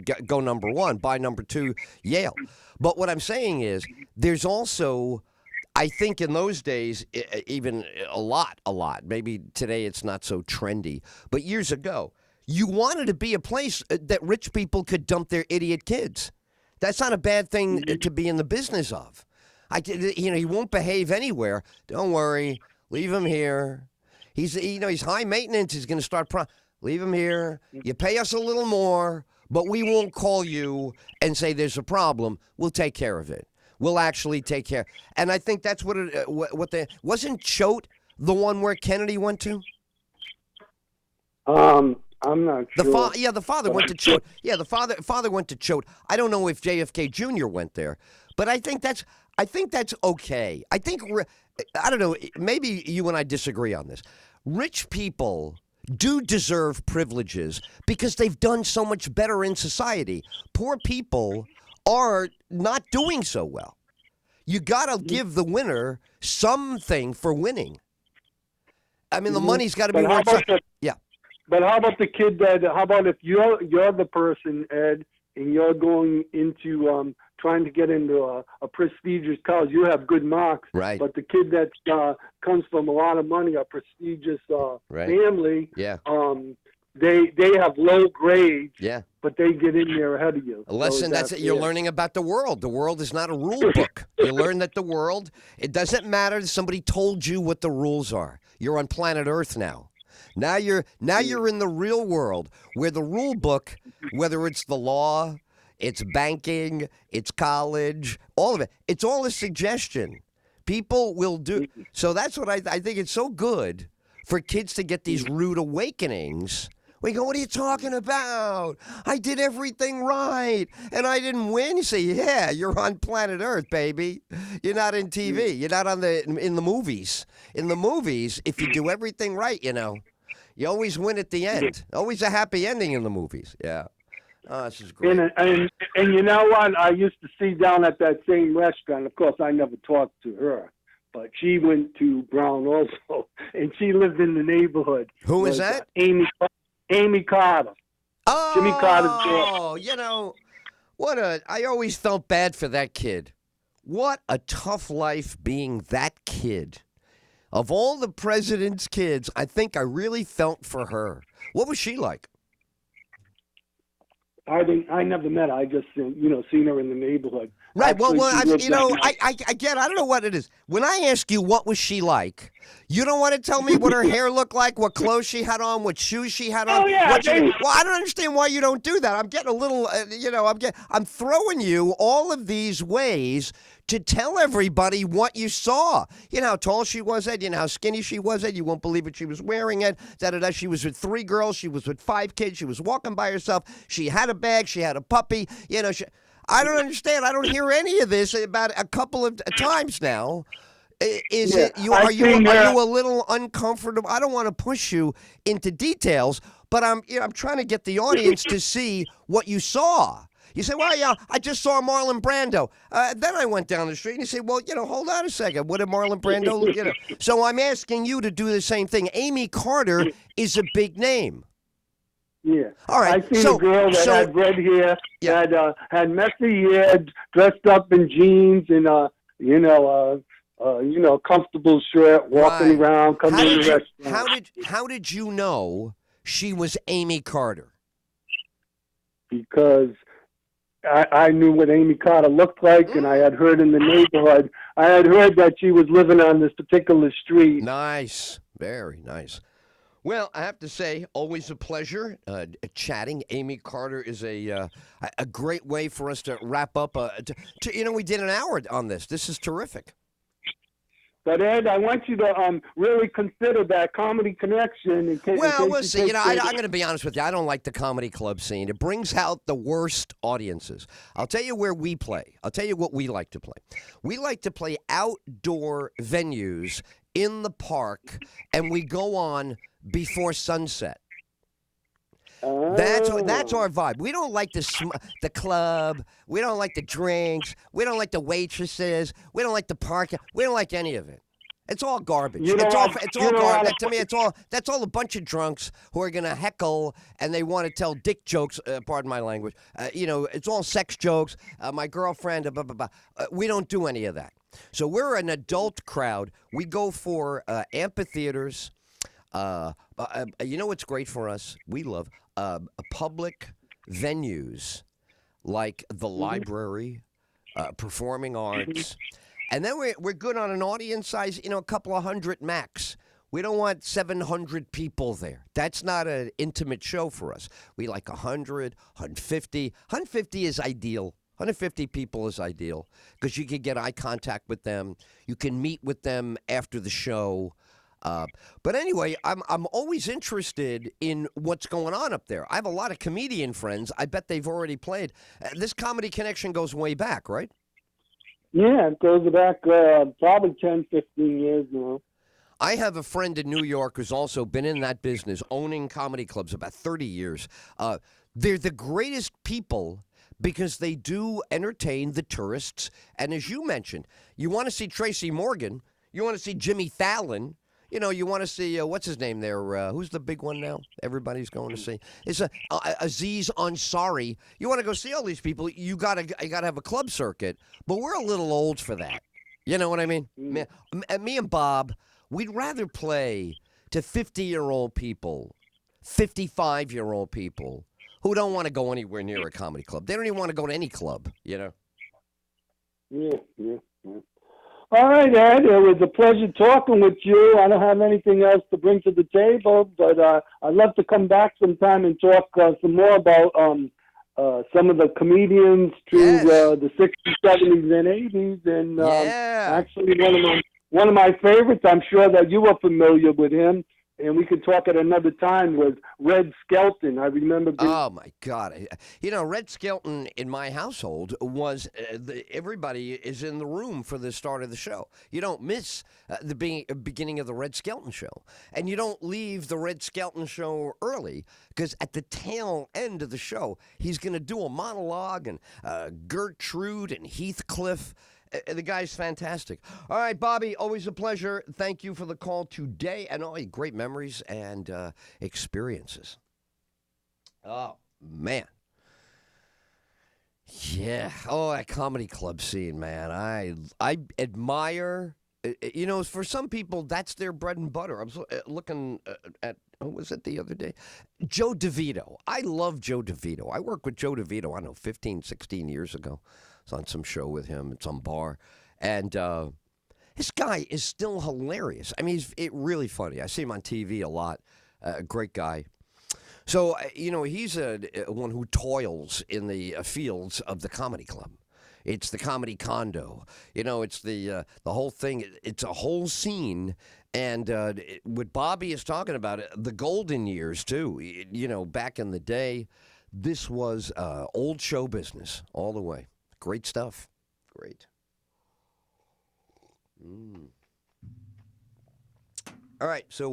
go number one, buy number two, Yale. But what I'm saying is, there's also, I think in those days, even a lot. Maybe today it's not so trendy, but years ago, you wanted to be a place that rich people could dump their idiot kids. That's not a bad thing to be in the business of. He won't behave anywhere. Don't worry, leave him here. He's high maintenance. He's going to start. Leave him here. You pay us a little more, but we won't call you and say there's a problem. We'll take care of it. We'll actually take care. And I think that's wasn't Choate the one where Kennedy went to? I'm not sure. The father went to Choate. Yeah, the father went to Choate. I don't know if JFK Jr. went there, but I think that's okay. I don't know. Maybe you and I disagree on this. Rich people do deserve privileges because they've done so much better in society. Poor people are not doing so well. You got to give the winner something for winning. I mean, the money's got to be worth something. Yeah. But how about the kid how about if you're the person, Ed, and you're going into trying to get into a prestigious college, you have good marks, right? But the kid that comes from a lot of money, a prestigious family, yeah. They have low grades, yeah, but they get in there ahead of you. Listen, that's it. You're learning about the world. The world is not a rule book. You learn that the world, it doesn't matter that somebody told you what the rules are. You're on planet Earth now. Now you're in the real world where the rule book, whether it's the law, it's banking, it's college, all of it, it's all a suggestion. People will do. So that's what I think it's so good for kids to get these rude awakenings. We go, what are you talking about? I did everything right, and I didn't win. You say, yeah, you're on planet Earth, baby. You're not in TV. You're not in the movies. In the movies, if you do everything right, you always win at the end. Always a happy ending in the movies. Yeah. Oh, this is great. And you know what? I used to see down at that same restaurant. Of course, I never talked to her, but she went to Brown also, and she lived in the neighborhood. Who is that? Amy Carter. Oh, Jimmy Carter's daughter. I always felt bad for that kid. What a tough life being that kid. Of all the president's kids, I think I really felt for her. What was she like? I never met her. I just seen her in the neighborhood. Right. Actually, I get. I don't know what it is. When I ask you what was she like, you don't want to tell me what her hair looked like, what clothes she had on, what shoes she had on. Oh yeah. Well, I don't understand why you don't do that. I'm getting a little. I'm throwing you all of these ways to tell everybody what you saw. You know how tall she was, Ed. You know how skinny she was, Ed. You won't believe what she was wearing, Ed. She was with 3 girls. She was with 5 kids. She was walking by herself. She had a bag. She had a puppy. I don't understand. I don't hear any of this about a couple of times now. Are you a little uncomfortable? I don't want to push you into details, but I'm trying to get the audience to see what you saw. You say, well, yeah, I just saw Marlon Brando. Then I went down the street and you say, well, hold on a second. What did Marlon Brando look? So I'm asking you to do the same thing. Amy Carter is a big name. Yeah. All right. I seen a girl that had red hair, had messy hair, dressed up in jeans and comfortable shirt, walking around, coming to the restaurant. How did you know she was Amy Carter? Because I knew what Amy Carter looked like, and I had heard in the neighborhood. I had heard that she was living on this particular street. Nice. Very nice. Well, I have to say, always a pleasure chatting. Amy Carter is a great way for us to wrap up. We did an hour on this. This is terrific. But Ed, I want you to really consider that Comedy Connection. We'll see. I'm going to be honest with you. I don't like the comedy club scene. It brings out the worst audiences. I'll tell you where we play. I'll tell you what we like to play. We like to play outdoor venues in the park, and we go on before sunset. Oh. That's our vibe. We don't like the club. We don't like the drinks. We don't like the waitresses. We don't like the park. We don't like any of it. It's all garbage. You know It's all what? it's You all know what? garbage. To me, that's all a bunch of drunks who are gonna heckle and they want to tell dick jokes. Pardon my language. It's all sex jokes. My girlfriend. Blah, blah, blah. We don't do any of that. So we're an adult crowd. We go for amphitheaters. You know what's great for us? We love public venues like the library, performing arts. And then we're good on an audience size, a couple of hundred max. We don't want 700 people there. That's not an intimate show for us. We like 100, 150. 150 is ideal. 150 people is ideal because you can get eye contact with them. You can meet with them after the show. But anyway, I'm always interested in what's going on up there. I have a lot of comedian friends. I bet they've already played. This comedy connection goes way back, right? Yeah, it goes back probably 10, 15 years now. I have a friend in New York who's also been in that business, owning comedy clubs about 30 years. They're the greatest people because they do entertain the tourists. And as you mentioned, you want to see Tracy Morgan, you want to see Jimmy Fallon. You want to see, what's his name there? Who's the big one now? Everybody's going to see. It's Aziz Ansari. You want to go see all these people, you gotta have a club circuit. But we're a little old for that. You know what I mean? Me and Bob, we'd rather play to 50-year-old people, 55-year-old people who don't want to go anywhere near a comedy club. They don't even want to go to any club, Yeah. All right, Ed, it was a pleasure talking with you. I don't have anything else to bring to the table, but I'd love to come back sometime and talk some more about some of the comedians through the 60s, 70s, and 80s. And actually, one of my favorites, I'm sure that you were familiar with him, and we could talk at another time, was Red Skelton. I remember oh, my God. Red Skelton in my household was everybody is in the room for the start of the show. You don't miss the beginning of the Red Skelton show. And you don't leave the Red Skelton show early because at the tail end of the show, he's going to do a monologue and Gertrude and Heathcliff. The guy's fantastic. All right, Bobby, always a pleasure. Thank you for the call today and all your great memories and experiences. Oh, man. Yeah. Oh, that comedy club scene, man. I admire, for some people, that's their bread and butter. I was looking at, who was it the other day? Joe DeVito. I love Joe DeVito. I worked with Joe DeVito, I don't know, 15, 16 years ago. I was on some show with him at some bar. And this guy is still hilarious. I mean, he's really funny. I see him on TV a lot. Great guy. So, he's one who toils in the fields of the comedy club. It's the comedy condo. It's the whole thing. It's a whole scene. And what Bobby is talking about, the golden years, too. Back in the day, this was old show business all the way. Great stuff. Great. All right, so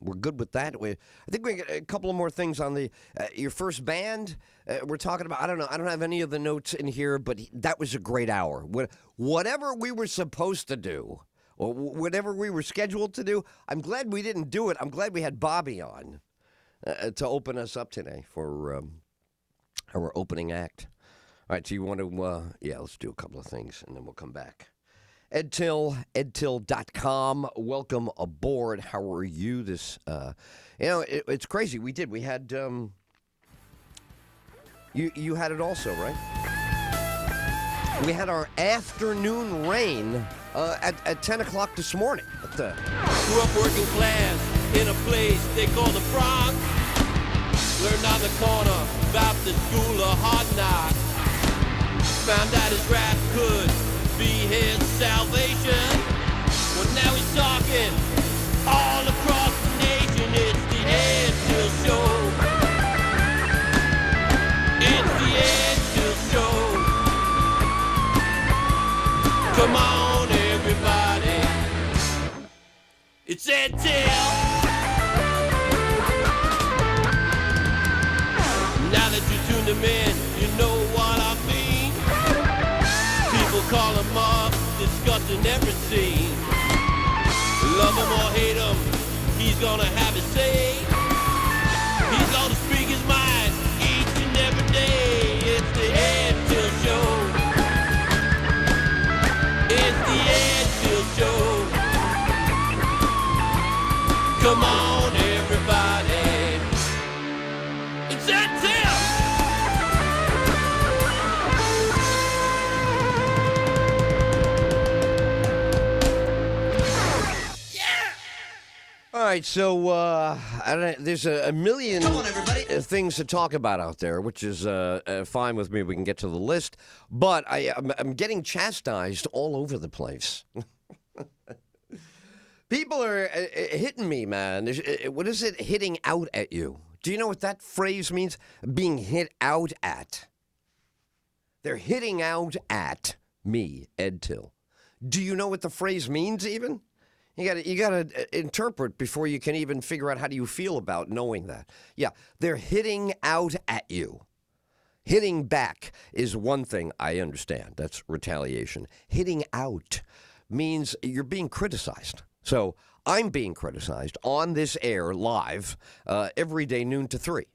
we're good with that. I think we got a couple of more things on the your first band. We're talking about. I don't know. I don't have any of the notes in here, but that was a great hour. Whatever we were supposed to do, or whatever we were scheduled to do, I'm glad we didn't do it. I'm glad we had Bobby on to open us up today for our opening act. All right, so you want to, let's do a couple of things, and then we'll come back. EdTyll, EdTyll.com. Welcome aboard. How are you this, it's crazy. We had, you had it also, right? We had our afternoon rain at 10 o'clock this morning. Grew up working class in a place they call the Bronx. Learned on the corner about the school of hard knocks. Found out his rap could be his salvation. Well, now he's talking all across the nation. It's the EdTyll Show. It's the EdTyll Show. Come on, everybody. It's EdTyll. Now that you tuned him in, you know what I mean. People call him up, discussing every scene. him or hate him, he's gonna have his say. He's gonna speak his mind each and every day. It's the EdTyll Show. It's the EdTyll Show. Come on, everybody. It's EdTyll. All right, so I don't know, there's a million things to talk about out there, which is fine with me. We can get to the list, but I'm getting chastised all over the place. People are hitting me, man. What is it, hitting out at you? Do you know what that phrase means? Being hit out at. They're hitting out at me, EdTyll. Do you know what the phrase means even? You gotta interpret before you can even figure out how do you feel about knowing that. Yeah, they're hitting out at you. Hitting back is one thing I understand. That's retaliation. Hitting out means you're being criticized. So I'm being criticized on this air live every day, noon to 3.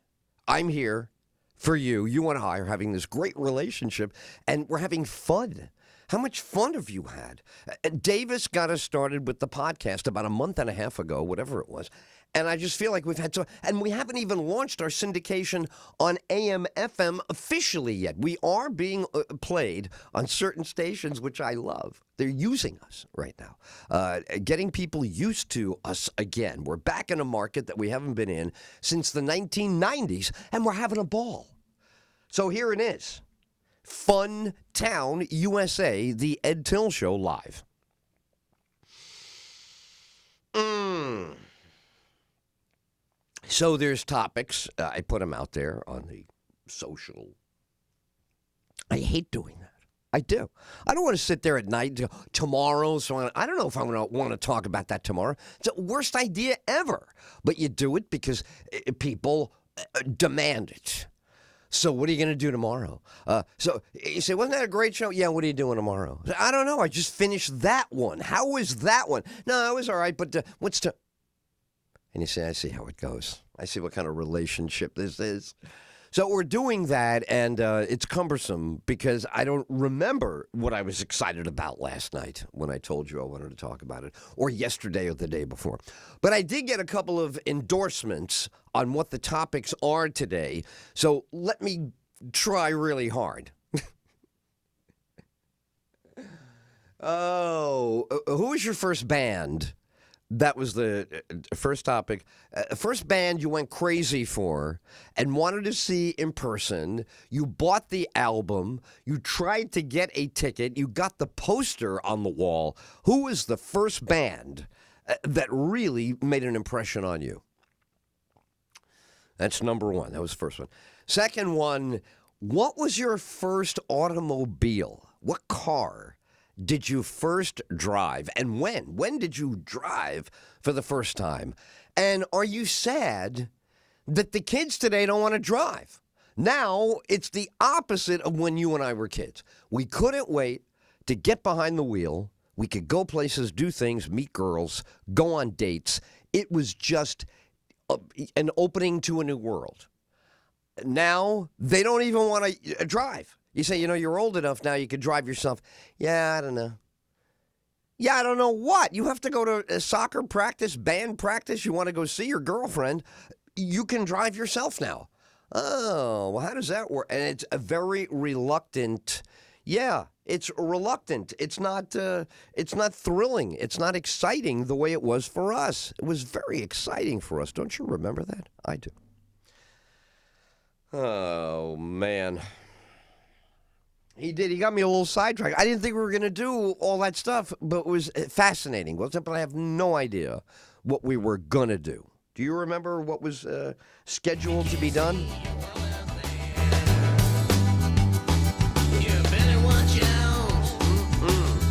I'm here for you. You and I are having this great relationship, and we're having fun. How much fun have you had? Davis got us started with the podcast about a month and a half ago, whatever it was. And I just feel like we've had and we haven't even launched our syndication on AM, FM officially yet. We are being played on certain stations, which I love. They're using us right now, getting people used to us again. We're back in a market that we haven't been in since the 1990s, and we're having a ball. So here it is. Fun Town, USA, the EdTyll Show live. So there's topics. I put them out there on the social. I hate doing that. I do. I don't want to sit there at night tomorrow. So I don't know if I'm going to want to talk about that tomorrow. It's the worst idea ever. But you do it because people demand it. So what are you going to do tomorrow? So you say, wasn't that a great show? Yeah, what are you doing tomorrow? I don't know. I just finished that one. How was that one? No, it was all right, but what's to... And you say, I see how it goes. I see what kind of relationship this is. So we're doing that, and it's cumbersome because I don't remember what I was excited about last night when I told you I wanted to talk about it, or yesterday or the day before. But I did get a couple of endorsements on what the topics are today, so let me try really hard. Who was your first band? That was the first topic. First band you went crazy for and wanted to see in person. You bought the album. You tried to get a ticket. You got the poster on the wall. Who was the first band that really made an impression on you? That's number one. That was the first one. Second one, what was your first automobile? What car did you first drive, and when? When did you drive for the first time? And are you sad that the kids today don't want to drive? Now it's the opposite of when you and I were kids. We couldn't wait to get behind the wheel. We could go places, do things, meet girls, go on dates. It was just an opening to a new world. Now they don't even want to drive. You say, you're old enough now you could drive yourself. Yeah, I don't know. Yeah, I don't know what. You have to go to a soccer practice, band practice. You want to go see your girlfriend. You can drive yourself now. Oh, well, how does that work? And it's a very reluctant. Yeah, it's reluctant. It's not thrilling. It's not exciting the way it was for us. It was very exciting for us. Don't you remember that? I do. Oh, man. He did. He got me a little sidetracked. I didn't think we were going to do all that stuff, but it was fascinating. But I have no idea what we were going to do. Do you remember what was scheduled to be done? You better watch out.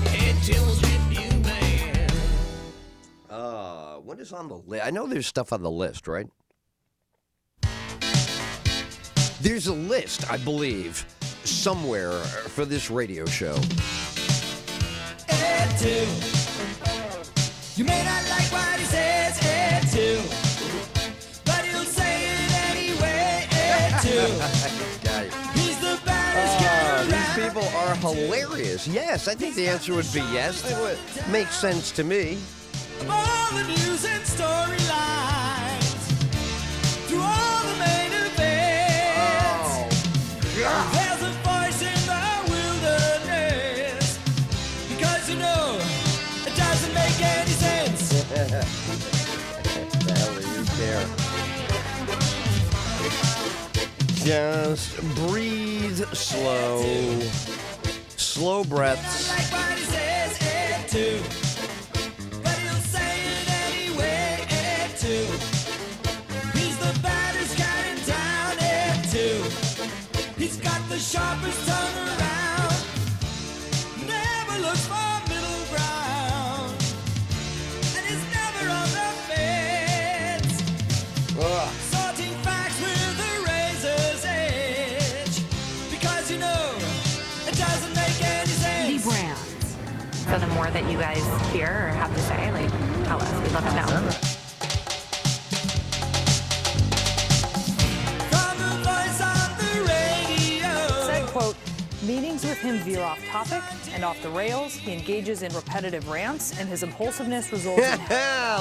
EdTyll's with you, man. What is on the list? I know there's stuff on the list, right? There's a list, I believe, somewhere for this radio show. EdTyll, You may not like what he says, EdTyll, but he'll say it anyway, EdTyll. Guy. He's the baddest guy These around. people are hilarious. Yes, I think the answer would be yes. It would make sense to me. All the news and storylines, through all the main events. There's a voice in the wilderness, because you know it doesn't make any sense. The hell do you care? Just breathe slow. Slow breaths. Like what he says, EdTyll, but he'll say it anyway, EdTyll. He's the baddest guy in town, EdTyll. He's got the sharpest tongue around. Never looks for middle ground, and he's never on the fence. Sorting facts with a razor's edge, because you know it doesn't make any sense. brands. So the more that you guys hear or have to say, like, tell us. We'd love to know. From the voice on the radio. Said, quote, meetings with him veer off topic and off the rails. He engages in repetitive rants, and his impulsiveness results in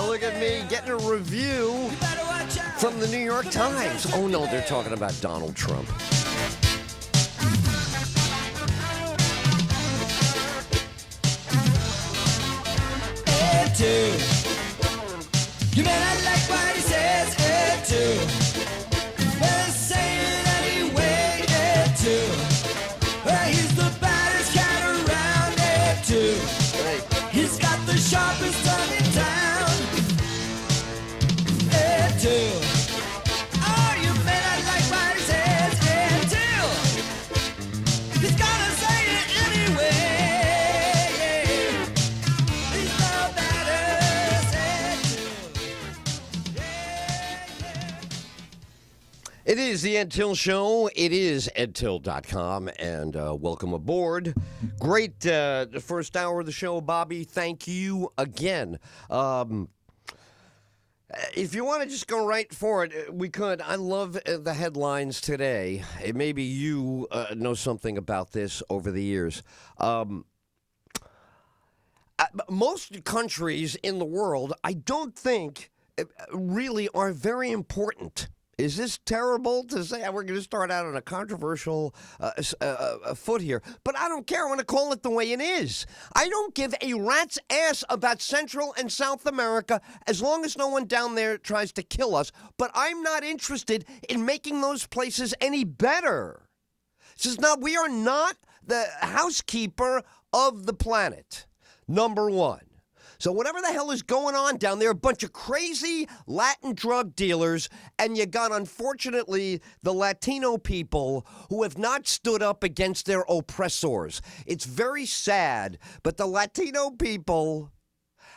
Look at me getting a review Better watch out. from the New York Times. Oh no, they're talking about Donald Trump. EdTyll. You may not like what he says, EdTyll, but say it anyway, EdTyll. Well, he's the baddest cat around, EdTyll. He's got the sharpest tongue in town, EdTyll. Oh, you may not like what he says, EdTyll. He's gonna say it anyway. He's the baddest, EdTyll. It is the EdTyll Show. It is EdTyll.com, and welcome aboard. Great the first hour of the show, Bobby. Thank you again. If you want to just go right for it, we could. I love the headlines today. Maybe you know something about this over the years. Most countries in the world, I don't think, really are very important. Is this terrible to say? We're going to start out on a controversial foot here, but I don't care. I want to call it the way it is. I don't give a rat's ass about Central and South America as long as no one down there tries to kill us, but I'm not interested in making those places any better. This is not, we are not the housekeeper of the planet, number one. So whatever the hell is going on down there, a bunch of crazy Latin drug dealers, and you got, unfortunately, the Latino people who have not stood up against their oppressors. It's very sad, but the Latino people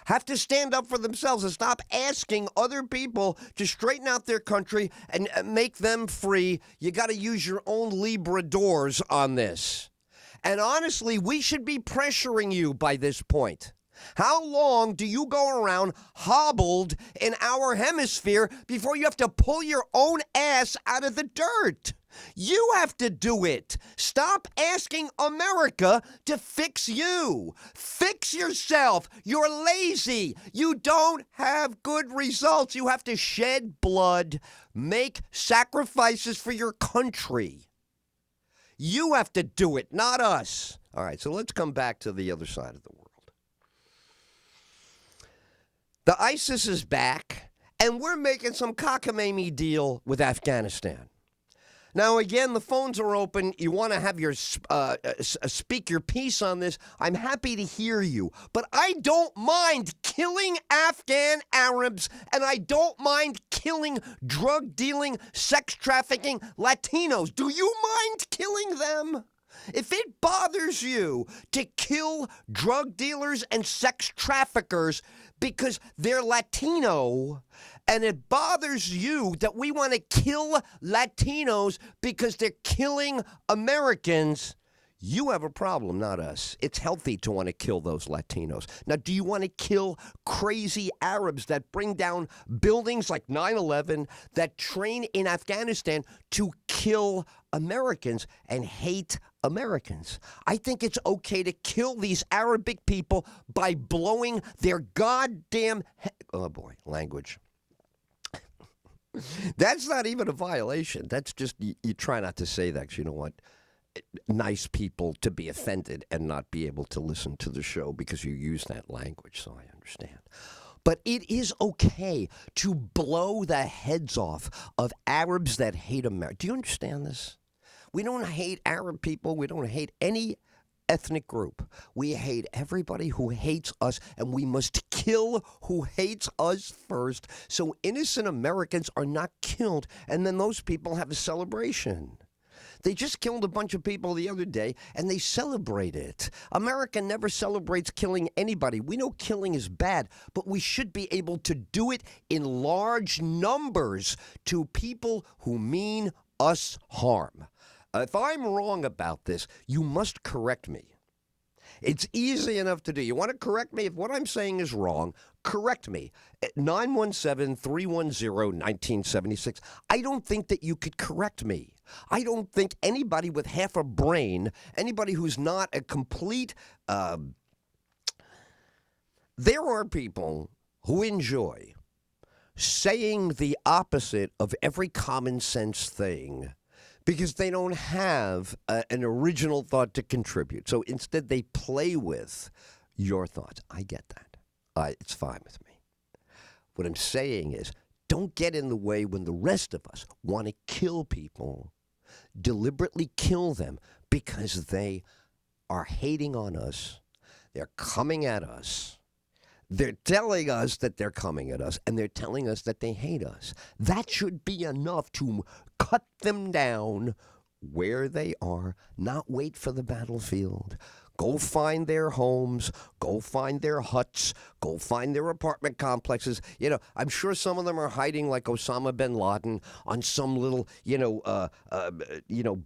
have to stand up for themselves and stop asking other people to straighten out their country and make them free. You got to use your own Libradors on this. And honestly, we should be pressuring you by this point. How long do you go around hobbled in our hemisphere before you have to pull your own ass out of the dirt? You have to do it. Stop asking America to fix you. Fix yourself. You're lazy. You don't have good results. You have to shed blood, make sacrifices for your country. You have to do it, not us. All right, so let's come back to the other side of the world. The ISIS is back, and we're making some cockamamie deal with Afghanistan. Now, again, the phones are open. You want to have your speak your piece on this. I'm happy to hear you. But I don't mind killing Afghan Arabs, and I don't mind killing drug-dealing, sex-trafficking Latinos. Do you mind killing them? If it bothers you to kill drug dealers and sex traffickers because they're Latino, and it bothers you that we want to kill Latinos because they're killing Americans, You have a problem, not us. It's healthy to want to kill those Latinos. Now, do you want to kill crazy Arabs that bring down buildings like 9/11, that train in Afghanistan to kill Americans and hate Americans? I think it's okay to kill these Arabic people by blowing their goddamn oh boy, language. That's not even a violation. That's just, you try not to say that because you don't want nice people to be offended and not be able to listen to the show because you use that language, so I understand. But it is okay to blow the heads off of Arabs that hate America. Do you understand this? We don't hate Arab people. We don't hate any ethnic group. We hate everybody who hates us, and we must kill who hates us first so innocent Americans are not killed, and then those people have a celebration. They just killed a bunch of people the other day, and they celebrate it. America never celebrates killing anybody. We know killing is bad, but we should be able to do it in large numbers to people who mean us harm. If I'm wrong about this, you must correct me. It's easy enough to do. You want to correct me? If what I'm saying is wrong, correct me at 917-310-1976. I don't think that you could correct me. I don't think anybody with half a brain, anybody who's not a complete... there are people who enjoy saying the opposite of every common sense thing because they don't have an original thought to contribute. So instead, they play with your thoughts. I get that. It's fine with me. What I'm saying is, don't get in the way when the rest of us want to kill people, deliberately kill them because they are hating on us. They're coming at us. They're telling us that they're coming at us, and they're telling us that they hate us. That should be enough to cut them down where they are, not wait for the battlefield. Go find their homes, go find their huts, go find their apartment complexes. You know, I'm sure some of them are hiding like Osama bin Laden on some little,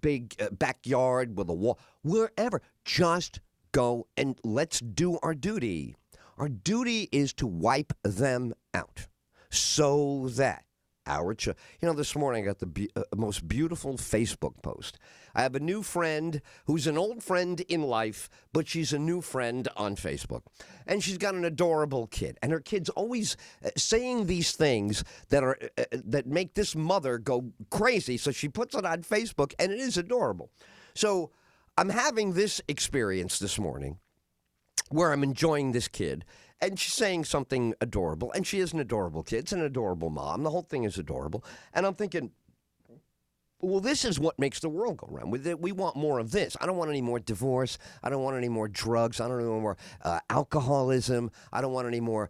big backyard with a wall. Wherever. Just go and let's do our duty. Our duty is to wipe them out so that our this morning I got the most beautiful Facebook post. I have a new friend who's an old friend in life, but she's a new friend on Facebook. And she's got an adorable kid. And her kid's always saying these things that are that make this mother go crazy. So she puts it on Facebook, and it is adorable. So I'm having this experience this morning where I'm enjoying this kid, and she's saying something adorable, and she is an adorable kid. It's an adorable mom. The whole thing is adorable. And I'm thinking, well, this is what makes the world go round. We want more of this. I don't want any more divorce. I don't want any more drugs. I don't want any more alcoholism. I don't want any more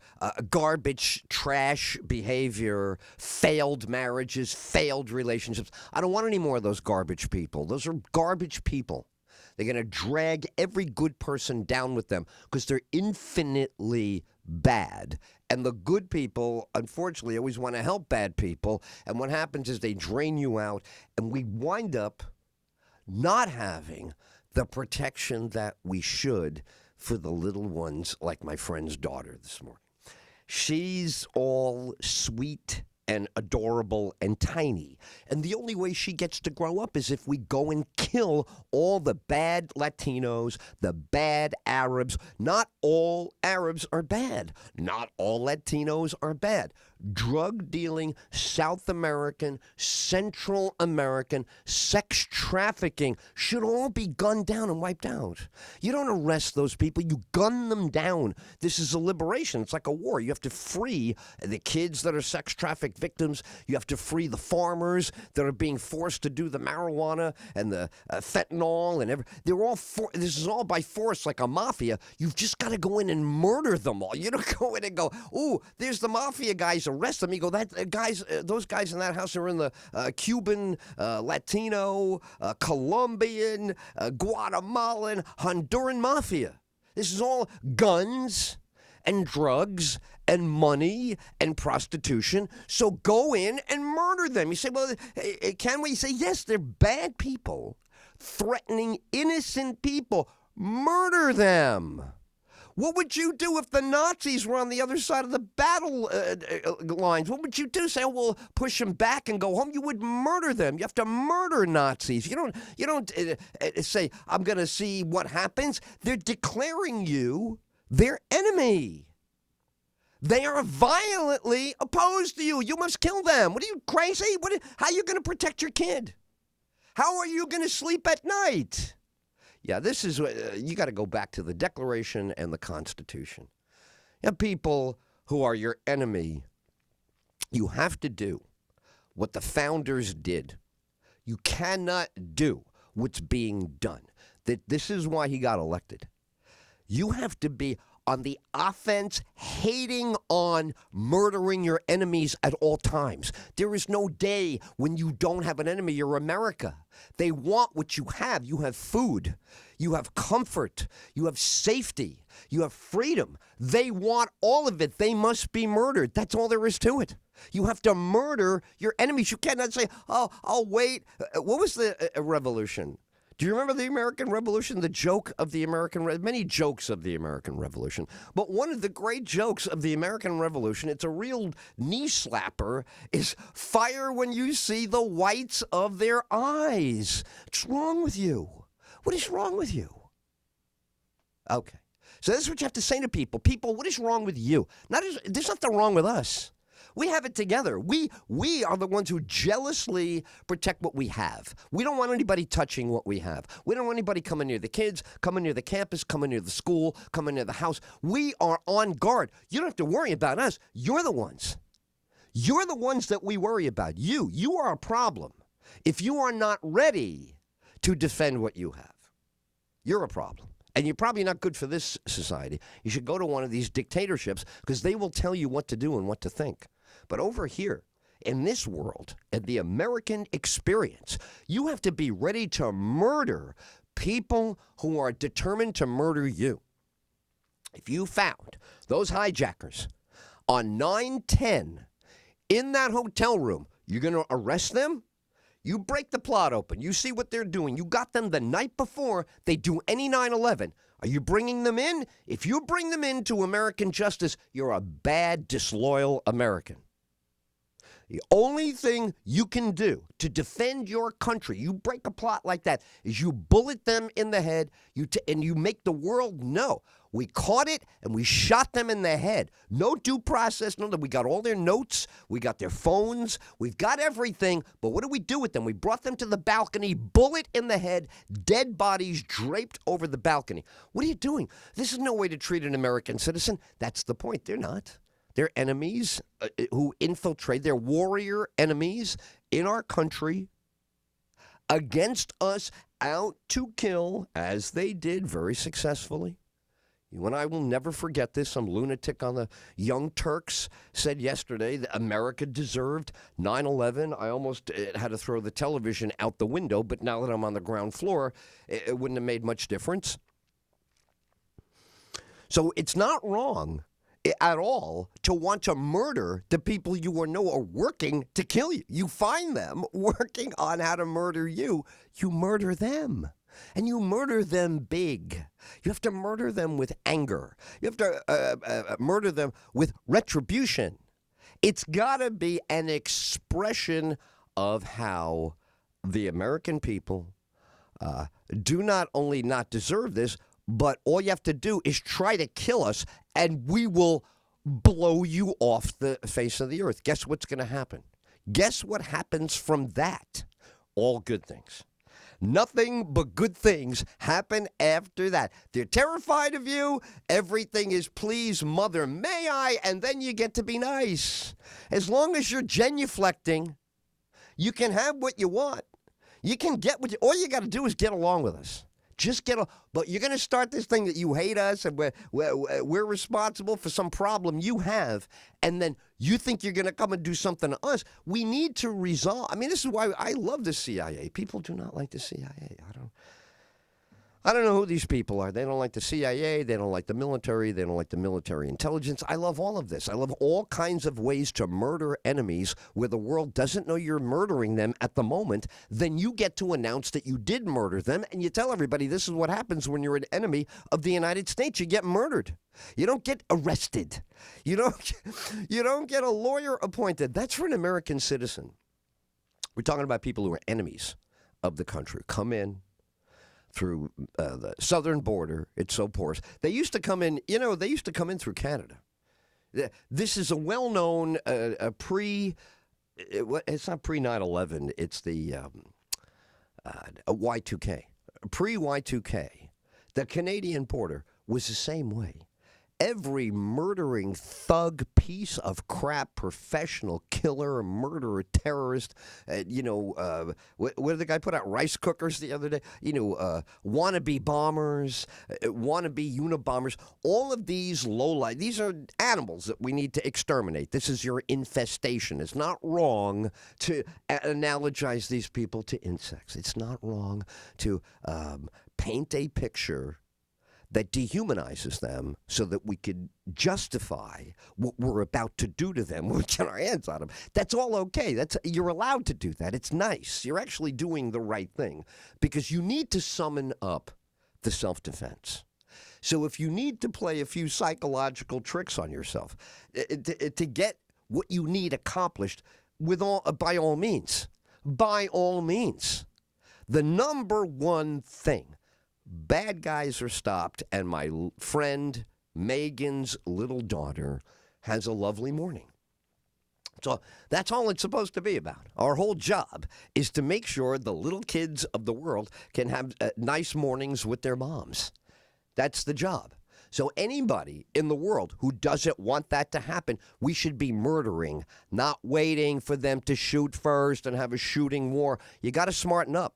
garbage, trash behavior, failed marriages, failed relationships. I don't want any more of those garbage people. Those are garbage people. They're going to drag every good person down with them because they're infinitely bad. And the good people, unfortunately, always want to help bad people. And what happens is they drain you out, and we wind up not having the protection that we should for the little ones, like my friend's daughter this morning. She's all sweet and adorable and tiny. And the only way she gets to grow up is if we go and kill all the bad Latinos, the bad Arabs. Not all Arabs are bad. Not all Latinos are bad. Drug dealing, South American, Central American, sex trafficking should all be gunned down and wiped out. You don't arrest those people, you gun them down. This is a liberation. It's like a war. You have to free the kids that are sex trafficked victims. You have to free the farmers that are being forced to do the marijuana and the fentanyl and they're all this is all by force, like a mafia. You've just got to go in and murder them all. You don't go in and go, "Ooh, there's the mafia guys. Arrest them." You go, those guys in that house are in the Cuban, Latino, Colombian, Guatemalan, Honduran mafia. This is all guns and drugs and money and prostitution. So go in and murder them. You say, well, can we? You say, yes, they're bad people. threatening innocent people. Murder them. What would you do if the Nazis were on the other side of the battle lines? What would you do? Say, oh, we'll push them back and go home? You would murder them. You have to murder Nazis. You don't say, I'm going to see what happens. They're declaring you their enemy. They are violently opposed to you. You must kill them. What are you, crazy? How are you going to protect your kid? How are you going to sleep at night? Yeah, this is, you got to go back to the Declaration and the Constitution. You have people who are your enemy. You have to do what the founders did. You cannot do what's being done. This is why he got elected. You have to be on the offense, hating on murdering your enemies at all times. There is no day when you don't have an enemy. You're America. They want what you have. You have food. You have comfort. You have safety. You have freedom. They want all of it. They must be murdered. That's all there is to it. You have to murder your enemies. You cannot say, oh, I'll wait. What was the revolution? Do you remember the American Revolution? The joke of the many jokes of the American Revolution. But one of the great jokes of the American Revolution, it's a real knee slapper, is fire when you see the whites of their eyes. What's wrong with you? What is wrong with you? Okay. So this is what you have to say to people. People, what is wrong with you? There's nothing wrong with us. We have it together. We are the ones who jealously protect what we have. We don't want anybody touching what we have. We don't want anybody coming near the kids, coming near the campus, coming near the school, coming near the house. We are on guard. You don't have to worry about us. You're the ones. You're the ones that we worry about. You are a problem. If you are not ready to defend what you have, you're a problem. And you're probably not good for this society. You should go to one of these dictatorships because they will tell you what to do and what to think. But over here, in this world, in the American experience, you have to be ready to murder people who are determined to murder you. If you found those hijackers on 9/10 in that hotel room, you're going to arrest them? You break the plot open. You see what they're doing. You got them the night before they do any 9/11. Are you bringing them in? If you bring them into American justice, you're a bad, disloyal American. The only thing you can do to defend your country, you break a plot like that, is you bullet them in the head and you make the world know. We caught it and we shot them in the head. No due process. No, we got all their notes. We got their phones. We've got everything. But what do we do with them? We brought them to the balcony, bullet in the head, dead bodies draped over the balcony. What are you doing? This is no way to treat an American citizen. That's the point. They're not. They're enemies who infiltrate. They're warrior enemies in our country against us, out to kill, as they did very successfully. You and I will never forget this. Some lunatic on the Young Turks said yesterday that America deserved 9/11. I almost had to throw the television out the window, but now that I'm on the ground floor, it wouldn't have made much difference. So it's not wrong at all to want to murder the people you know are working to kill you. You find them working on how to murder you. You murder them. And you murder them big. You have to murder them with anger. You have to murder them with retribution. It's got to be an expression of how the American people do not only not deserve this, but all you have to do is try to kill us, and we will blow you off the face of the earth. Guess what's going to happen? Guess what happens from that? All good things. Nothing but good things happen after that. They're terrified of you. Everything is please, mother, may I? And then you get to be nice. As long as you're genuflecting, you can have what you want. You can get what all you got to do is get along with us. Just but you're going to start this thing that you hate us and we're responsible for some problem you have, and then you think you're going to come and do something to us. We need to resolve. I mean, this is why I love the CIA. People do not like the CIA. I don't know who these people are. They don't like the CIA. They don't like the military. They don't like the military intelligence. I love all of this. I love all kinds of ways to murder enemies where the world doesn't know you're murdering them at the moment. Then you get to announce that you did murder them, and you tell everybody this is what happens when you're an enemy of the United States. You get murdered. You don't get arrested. You don't get a lawyer appointed. That's for an American citizen. We're talking about people who are enemies of the country. Come in through the southern border. It's so porous. They used to come in, through Canada. This is a well-known it's not pre-9/11, it's the Y2K. Pre-Y2K, the Canadian border was the same way. Every murdering thug, piece of crap, professional killer, murderer, terrorist, what did the guy put out? Rice cookers the other day? Wannabe bombers, wannabe Unabombers. All of these lowlife, these are animals that we need to exterminate. This is your infestation. It's not wrong to analogize these people to insects. It's not wrong to paint a picture that dehumanizes them so that we could justify what we're about to do to them when we get our hands on them. That's all okay. You're allowed to do that. It's nice. You're actually doing the right thing because you need to summon up the self-defense. So if you need to play a few psychological tricks on yourself to get what you need accomplished, by all means, the number one thing, bad guys are stopped, and my friend Megan's little daughter has a lovely morning. So that's all it's supposed to be about. Our whole job is to make sure the little kids of the world can have nice mornings with their moms. That's the job. So anybody in the world who doesn't want that to happen, we should be murdering, not waiting for them to shoot first and have a shooting war. You got to smarten up.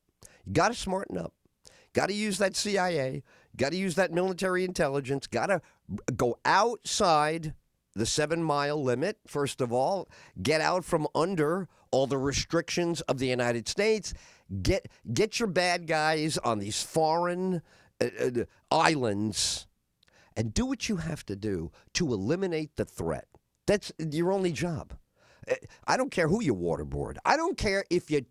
Got to use that CIA, got to use that military intelligence, got to go outside the 7-mile limit, first of all, get out from under all the restrictions of the United States, get your bad guys on these foreign islands, and do what you have to do to eliminate the threat. That's your only job. I don't care who you waterboard. I don't care if you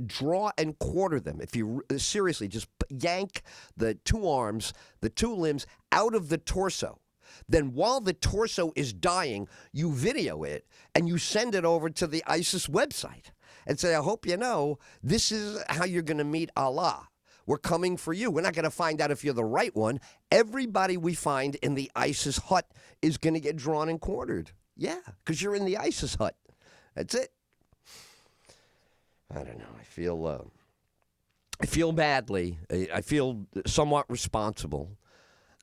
draw and quarter them. If you seriously just yank the two arms, the two limbs out of the torso. Then while the torso is dying, you video it and you send it over to the ISIS website and say, I hope you know, this is how you're going to meet Allah. We're coming for you. We're not going to find out if you're the right one. Everybody we find in the ISIS hut is going to get drawn and quartered. Yeah, because you're in the ISIS hut. That's it. I don't know. I feel badly. I feel somewhat responsible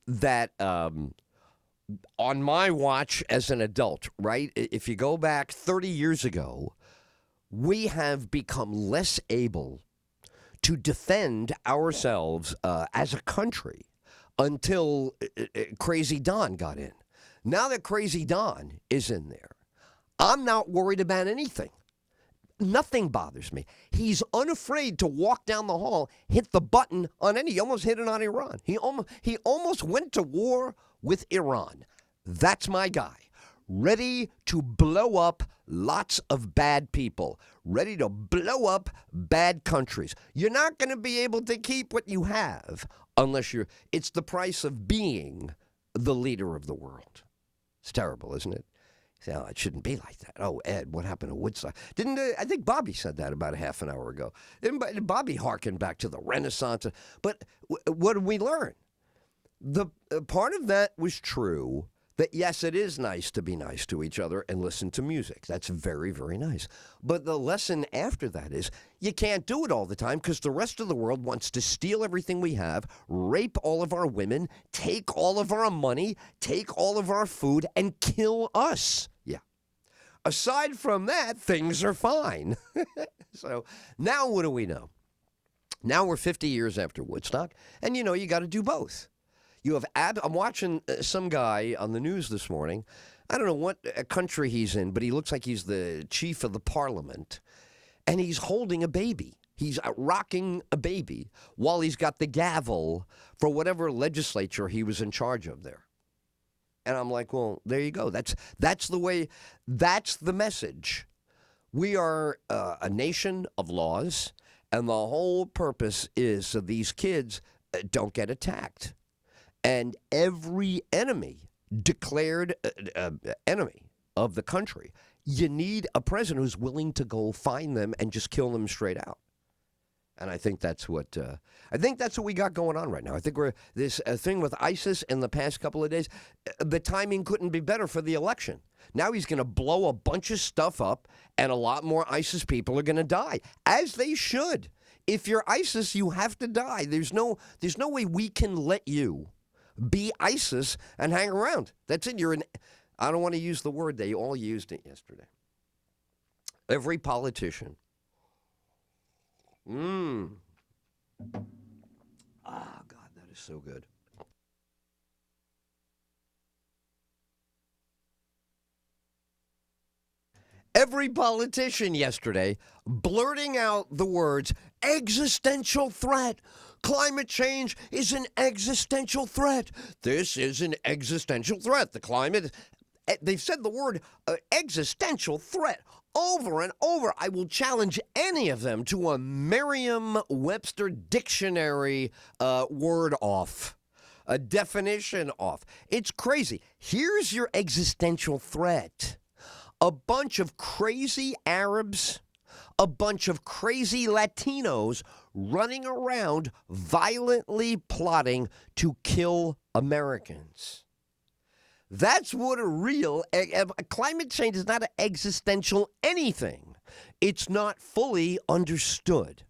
that on my watch as an adult, right? If you go back 30 years ago, we have become less able to defend ourselves as a country until Crazy Don got in. Now that Crazy Don is in there, I'm not worried about anything. Nothing bothers me. He's unafraid to walk down the hall, hit the button on any. He almost hit it on Iran. He almost went to war with Iran. That's my guy. Ready to blow up lots of bad people. Ready to blow up bad countries. You're not going to be able to keep what you have unless it's the price of being the leader of the world. It's terrible, isn't it? Say, oh, it shouldn't be like that. Oh, Ed, what happened to Woodstock? I think Bobby said that about a half an hour ago. Bobby harkened back to the Renaissance. But what did we learn? The part of that was true, that yes, it is nice to be nice to each other and listen to music. That's very, very nice. But the lesson after that is you can't do it all the time because the rest of the world wants to steal everything we have, rape all of our women, take all of our money, take all of our food, and kill us. Yeah. Aside from that, things are fine. So now what do we know? Now we're 50 years after Woodstock, and you got to do both. You have I'm watching some guy on the news this morning. I don't know what country he's in, but he looks like he's the chief of the parliament. And he's holding a baby. He's rocking a baby while he's got the gavel for whatever legislature he was in charge of there. And I'm like, well, there you go. That's the way. That's the message. We are a nation of laws, and the whole purpose is so these kids don't get attacked. And every enemy, declared enemy of the country, you need a president who's willing to go find them and just kill them straight out. And I think that's what we got going on right now. I think we're this thing with ISIS in the past couple of days. The timing couldn't be better for the election. Now he's going to blow a bunch of stuff up, and a lot more ISIS people are going to die, as they should. If you're ISIS, you have to die. There's no way we can let you be ISIS and hang around. That's it. I don't want to use the word. They all used it yesterday. Every politician. God, that is so good. Every politician yesterday blurting out the words existential threat. Climate change is an existential threat. This is an existential threat. The climate, they've said the word existential threat over and over. I will challenge any of them to a Merriam-Webster dictionary word off, a definition off. It's crazy. Here's your existential threat. A bunch of crazy Arabs, a bunch of crazy Latinos running around violently plotting to kill Americans. That's what a real climate change is. Not an existential anything. It's not fully understood.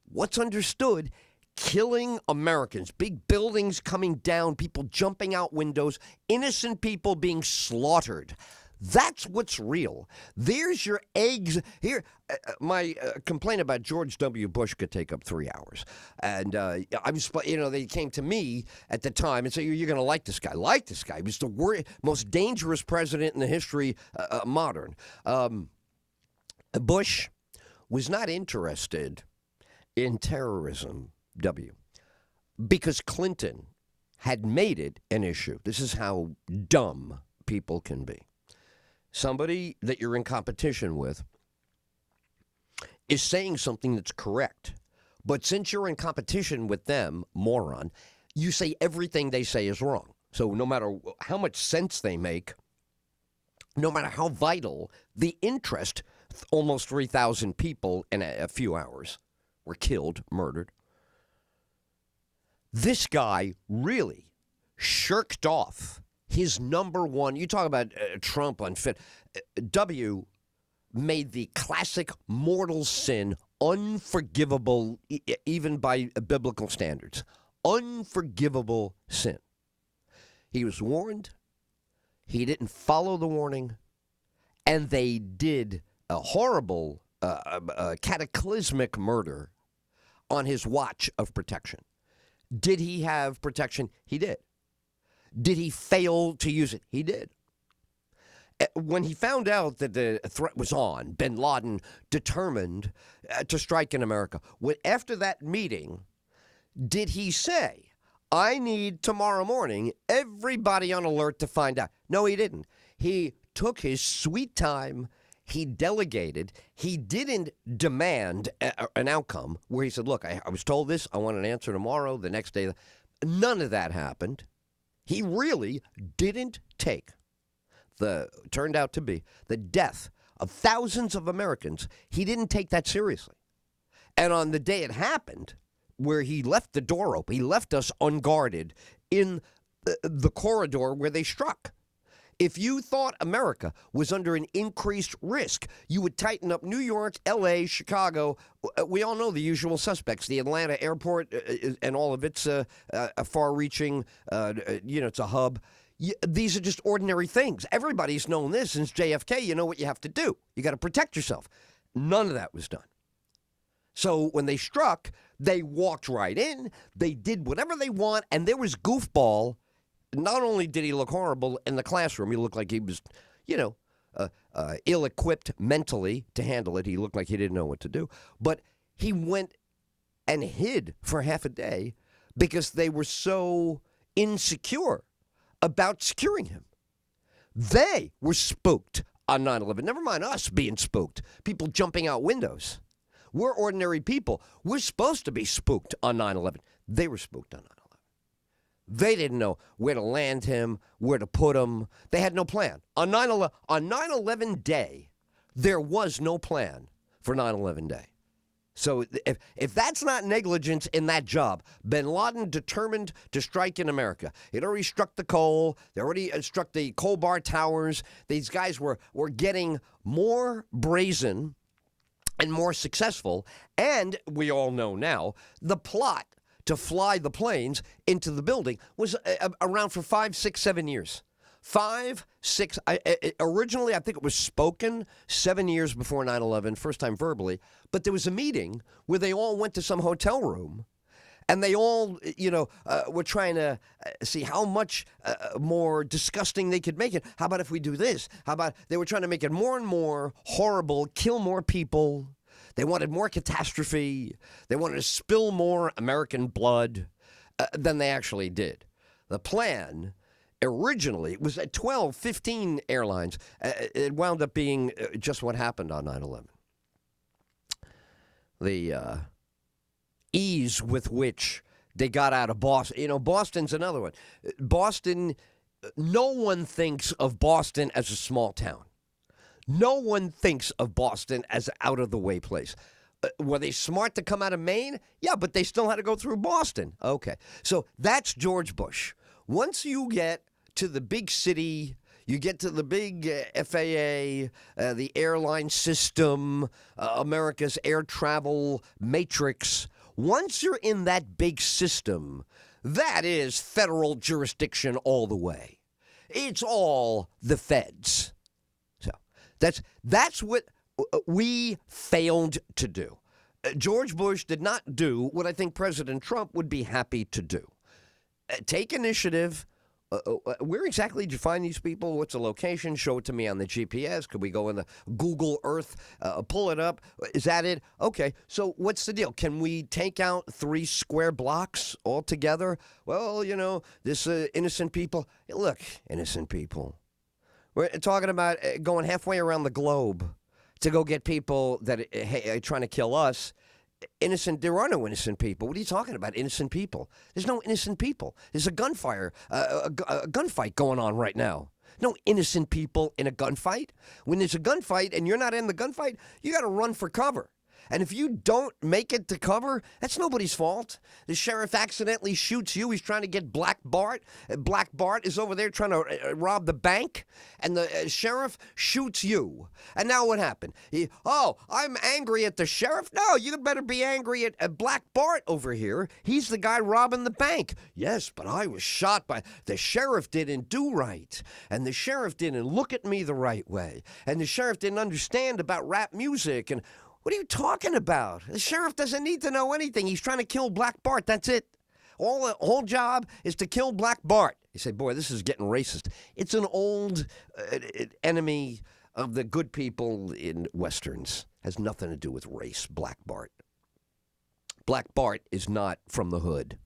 What's understood? Killing Americans, big buildings coming down, people jumping out windows, innocent people being slaughtered. That's what's real. There's your eggs. Here, my complaint about George W. Bush could take up 3 hours. And they came to me at the time and said, you're going to like this guy. Like this guy. He was the most dangerous president in the history modern. Bush was not interested in terrorism, because Clinton had made it an issue. This is how dumb people can be. Somebody that you're in competition with is saying something that's correct. But since you're in competition with them, moron, you say everything they say is wrong. So no matter how much sense they make, no matter how vital the interest, almost 3,000 people in a few hours were killed, murdered. This guy really shirked off his number one. You talk about Trump unfit. W made the classic mortal sin unforgivable, even by biblical standards. Unforgivable sin. He was warned. He didn't follow the warning. And they did a horrible, cataclysmic murder on his watch of protection. Did he have protection? He did. Did he fail to use it? He did. When he found out that the threat was on, bin Laden determined to strike in America. After that meeting, did he say, I need tomorrow morning everybody on alert to find out? No, he didn't. He took his sweet time. He delegated. He didn't demand an outcome where he said, look, I was told this. I want an answer tomorrow, the next day. None of that happened. He really didn't take turned out to be the death of thousands of Americans. He didn't take that seriously. And on the day it happened, where he left the door open, he left us unguarded in the corridor where they struck. If you thought America was under an increased risk, you would tighten up New York, L.A., Chicago. We all know the usual suspects, the Atlanta airport and all of its far-reaching, it's a hub. These are just ordinary things. Everybody's known this since JFK. You know what you have to do. You got to protect yourself. None of that was done. So when they struck, they walked right in. They did whatever they want, and there was goofball. Not only did he look horrible in the classroom, he looked like he was, ill-equipped mentally to handle it. He looked like he didn't know what to do. But he went and hid for half a day because they were so insecure about securing him. They were spooked on 9/11. Never mind us being spooked. People jumping out windows. We're ordinary people. We're supposed to be spooked on 9/11. They were spooked on 9/11. They didn't know where to land him, where to put him. They had no plan. On 9/11 day, there was no plan for 9/11 day. So if that's not negligence in that job, bin Laden determined to strike in America. It already struck the coal. They already struck the coal bar towers. These guys were getting more brazen and more successful. And we all know now, the plot to fly the planes into the building was around for 5, 6, 7 years. 5, 6. Originally, I think it was spoken 7 years before 9/11, first time verbally. But there was a meeting where they all went to some hotel room, and they all, were trying to see how much more disgusting they could make it. How about if we do this? How about they were trying to make it more and more horrible, kill more people. They wanted more catastrophe. They wanted to spill more American blood than they actually did. The plan originally was at 12, 15 airlines. It wound up being just what happened on 9/11. The ease with which they got out of Boston. Boston's another one. Boston, no one thinks of Boston as a small town. No one thinks of Boston as an out-of-the-way place. Were they smart to come out of Maine? Yeah, but they still had to go through Boston. Okay, so that's George Bush. Once you get to the big city, you get to the big FAA, the airline system, America's air travel matrix. Once you're in that big system, that is federal jurisdiction all the way. It's all the feds. So that's what we failed to do. George Bush did not do what I think President Trump would be happy to do. Take initiative. Where exactly did you find these people? What's the location? Show it to me on the GPS. Could we go in the Google Earth, pull it up? Is that it? Okay, so what's the deal? Can we take out 3 square blocks altogether? Well, this innocent people. Look, innocent people. We're talking about going halfway around the globe to go get people that are trying to kill us. Innocent, there are no innocent people. What are you talking about, innocent people? There's no innocent people. There's a gunfight going on right now. No innocent people in a gunfight. When there's a gunfight and you're not in the gunfight, you got to run for cover. And if you don't make it to cover, that's nobody's fault. The sheriff accidentally shoots you. He's trying to get Black Bart. Black Bart is over there trying to rob the bank, and the sheriff shoots you. And now what happened? I'm angry at the sheriff? No, you better be angry at Black Bart over here. He's the guy robbing the bank. Yes, but I was shot by... The sheriff didn't do right. And the sheriff didn't look at me the right way. And the sheriff didn't understand about rap music. And... what are you talking about? The sheriff doesn't need to know anything. He's trying to kill Black Bart. That's it. The whole job is to kill Black Bart. You say, boy, this is getting racist. It's an old enemy of the good people in Westerns. Has nothing to do with race, Black Bart. Black Bart is not from the hood.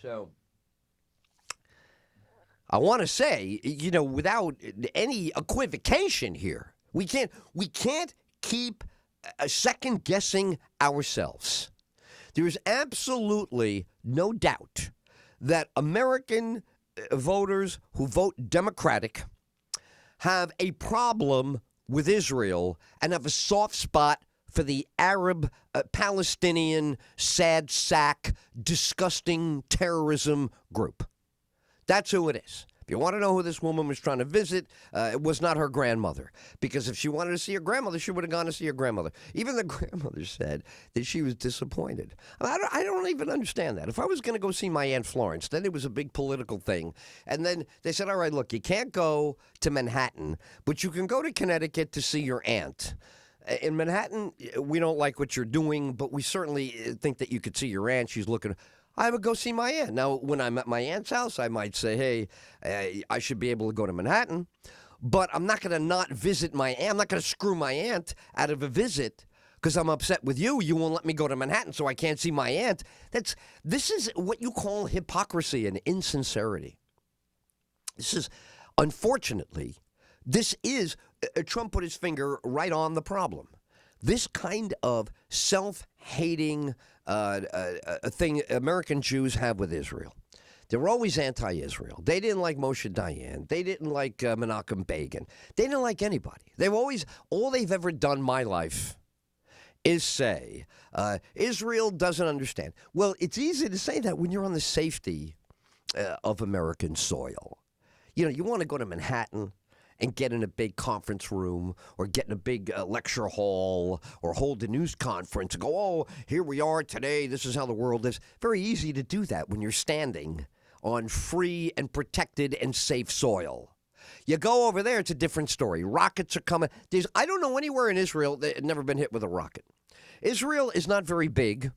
So... I want to say, without any equivocation here, we can't keep second guessing ourselves. There is absolutely no doubt that American voters who vote Democratic have a problem with Israel and have a soft spot for the Arab, Palestinian, sad sack, disgusting terrorism group. That's who it is. If you want to know who this woman was trying to visit, it was not her grandmother. Because if she wanted to see her grandmother, she would have gone to see her grandmother. Even the grandmother said that she was disappointed. I don't even understand that. If I was going to go see my Aunt Florence, then it was a big political thing. And then they said, all right, look, you can't go to Manhattan, but you can go to Connecticut to see your aunt. In Manhattan, we don't like what you're doing, but we certainly think that you could see your aunt. She's looking... I would go see my aunt. Now, when I'm at my aunt's house, I might say, hey, I should be able to go to Manhattan. but I'm not going to not visit my aunt. I'm not going to screw my aunt out of a visit because I'm upset with you. You won't let me go to Manhattan, so I can't see my aunt. This is what you call hypocrisy and insincerity. This is, unfortunately, Trump put his finger right on the problem. This kind of self-hating thing American Jews have with Israel. They were always anti-Israel. They didn't like Moshe Dayan. They didn't like Menachem Begin. They didn't like anybody. All they've ever done in my life is say, Israel doesn't understand. Well, it's easy to say that when you're on the safety of American soil. You know, you want to go to Manhattan and get in a big conference room or get in a big lecture hall or hold a news conference and go, oh, here we are today. This is how the world is. Very easy to do that when you're standing on free and protected and safe soil. You go over there, it's a different story. Rockets are coming. I don't know anywhere in Israel that had never been hit with a rocket. Israel is not very big.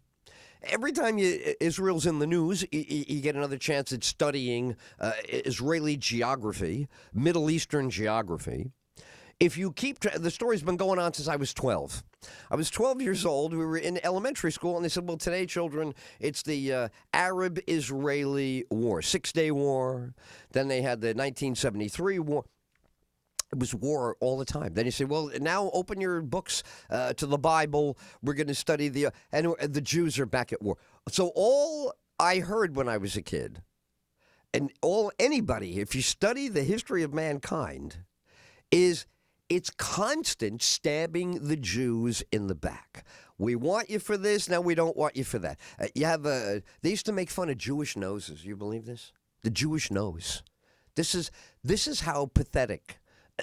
Every time Israel's in the news, you get another chance at studying Israeli geography, Middle Eastern geography. If you keep the story's been going on since I was 12. I was 12 years old. We were in elementary school, and they said, well, today, children, it's the Arab-Israeli War, Six-Day War. Then they had the 1973 war. It was war all the time. Then you say, well, now open your books to the Bible. We're going to study and the Jews are back at war. So all I heard when I was a kid, and anybody, if you study the history of mankind, is it's constant stabbing the Jews in the back. We want you for this, now we don't want you for that. They used to make fun of Jewish noses. You believe this? The Jewish nose. This is how pathetic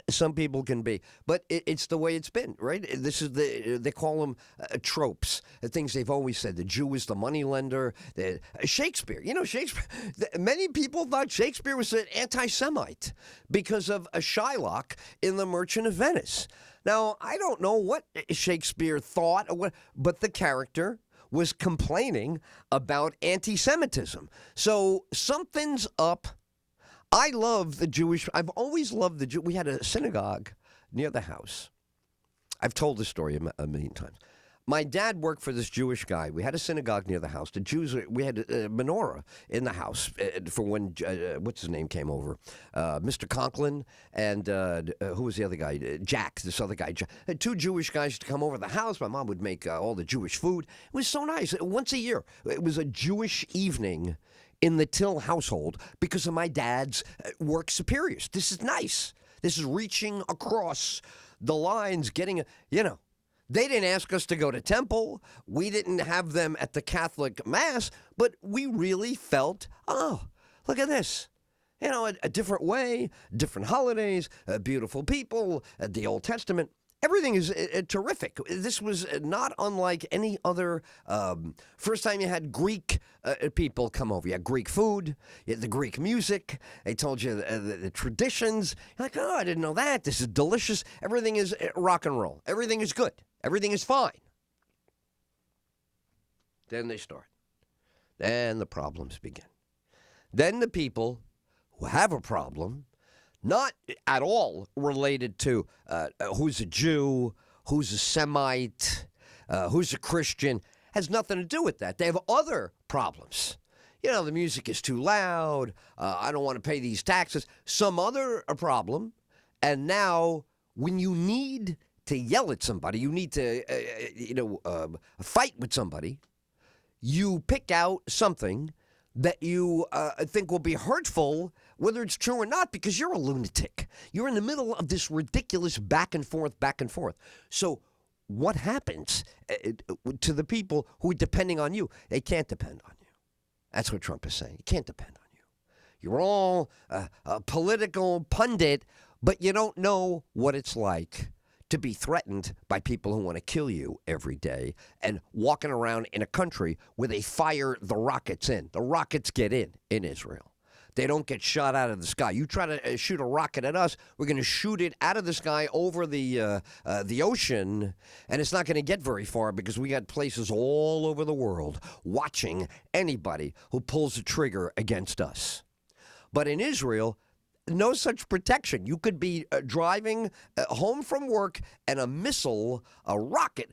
some people can be, but it's the way it's been, right? They call them tropes, things they've always said. The Jew is the moneylender. Shakespeare, Shakespeare. Many people thought Shakespeare was an anti-Semite because of a Shylock in The Merchant of Venice. Now, I don't know what Shakespeare thought, but the character was complaining about anti-Semitism. So something's up. I love the Jewish. I've always loved the Jew. We had a synagogue near the house. I've told this story a million times. My dad worked for this Jewish guy. We had a synagogue near the house. The Jews, we had a menorah in the house for when, what's his name, came over? Mr. Conklin and who was the other guy? Jack, this other guy. Two Jewish guys to come over to the house. My mom would make all the Jewish food. It was so nice. Once a year. It was a Jewish evening in the Till household because of my dad's work superiors. This is nice. This is reaching across the lines, getting, they didn't ask us to go to temple. We didn't have them at the Catholic Mass, but we really felt, oh, look at this. A different way, different holidays, beautiful people, the Old Testament. Everything is terrific. This was not unlike any other. First time you had Greek people come over. You had Greek food, you had the Greek music. They told you the traditions. You're like, oh, I didn't know that. This is delicious. Everything is rock and roll. Everything is good. Everything is fine. Then they start. Then the problems begin. Then the people who have a problem, not at all related to who's a Jew, who's a Semite, who's a Christian, has nothing to do with that. They have other problems. The music is too loud. I don't want to pay these taxes. Some other problem. And now when you need to yell at somebody, you need to, fight with somebody, you pick out something that you think will be hurtful, whether it's true or not, because you're a lunatic. You're in the middle of this ridiculous back and forth. So what happens to the people who are depending on you? They can't depend on you. That's what Trump is saying. You can't depend on you. You're all a political pundit, but you don't know what it's like to be threatened by people who want to kill you every day and walking around in a country where they fire the rockets in. The rockets get in Israel. They don't get shot out of the sky. You try to shoot a rocket at us, we're going to shoot it out of the sky over the ocean, and it's not going to get very far because we got places all over the world watching anybody who pulls the trigger against us. But in Israel, no such protection. You could be driving home from work and a missile, a rocket,